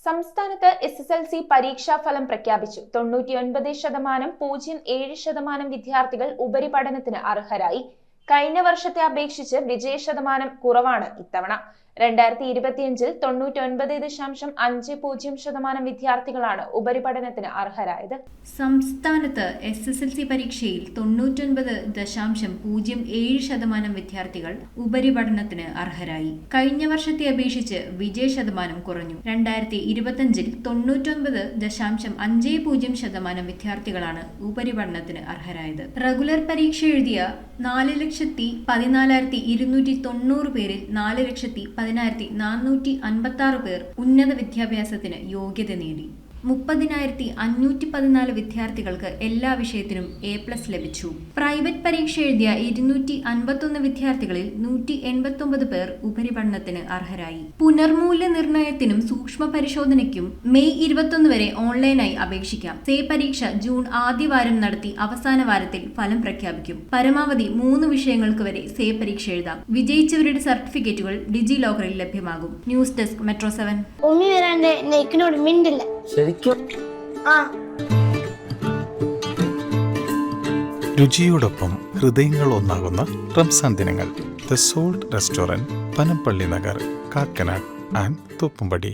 സംസ്ഥാനത്ത് SSLC പരീക്ഷാഫലം പ്രഖ്യാപിച്ചു. 99.07% വിദ്യാർത്ഥികൾ ഉപരിപഠനത്തിന് അർഹരായി. കഴിഞ്ഞ വർഷത്തെ അപേക്ഷിച്ച് വിജയശതമാനം കുറവാണ് ഇത്തവണ. 2025-ൽ 99.50% വിദ്യാർത്ഥികളാണ് ഉപരിപഠനത്തിന് അർഹരായത്. സംസ്ഥാനത്ത് SSLC പരീക്ഷയിൽ 99.07% വിദ്യാർത്ഥികൾ ഉപരിപഠനത്തിന് അർഹരായി. കഴിഞ്ഞ വർഷത്തെ അപേക്ഷിച്ച് വിജയശതമാനം കുറഞ്ഞു. 2025-ൽ 99.50% വിദ്യാർത്ഥികളാണ് ഉപരിപഠനത്തിന് അർഹരായത്. റെഗുലർ പരീക്ഷ എഴുതിയ 4,14,290 പേരിൽ 4,10,456 പേർ ഉന്നത വിദ്യാഭ്യാസത്തിന് യോഗ്യത നേടി. 30,514 വിദ്യാർത്ഥികൾക്ക് എല്ലാ വിഷയത്തിനും A+ ലഭിച്ചു. പ്രൈവറ്റ് പരീക്ഷ എഴുതിയ 251 വിദ്യാർത്ഥികളിൽ 189 പേർ ഉപരിപഠനത്തിന് അർഹരായി. പുനർമൂല്യനിർണയത്തിനും സൂക്ഷ്മ പരിശോധനയ്ക്കും മെയ് 21 വരെ ഓൺലൈനായി അപേക്ഷിക്കാം. സേ പരീക്ഷ ജൂൺ ആദ്യവാരം നടത്തി അവസാന വാരത്തിൽ ഫലം പ്രഖ്യാപിക്കും. പരമാവധി 3 വിഷയങ്ങൾക്ക് വരെ സേ പരീക്ഷ എഴുതാം. വിജയിച്ചവരുടെ സർട്ടിഫിക്കറ്റുകൾ ഡിജി ലോക്കറിൽ ലഭ്യമാകും. News desk metro 7. ശരിക്കും രുചിയോടൊപ്പം ഹൃദയങ്ങൾ ഒന്നാകുന്ന റംസാൻ ദിനങ്ങൾ. The salt restaurant, Panampilly Nagar, Kakkanad and Thoppumpady.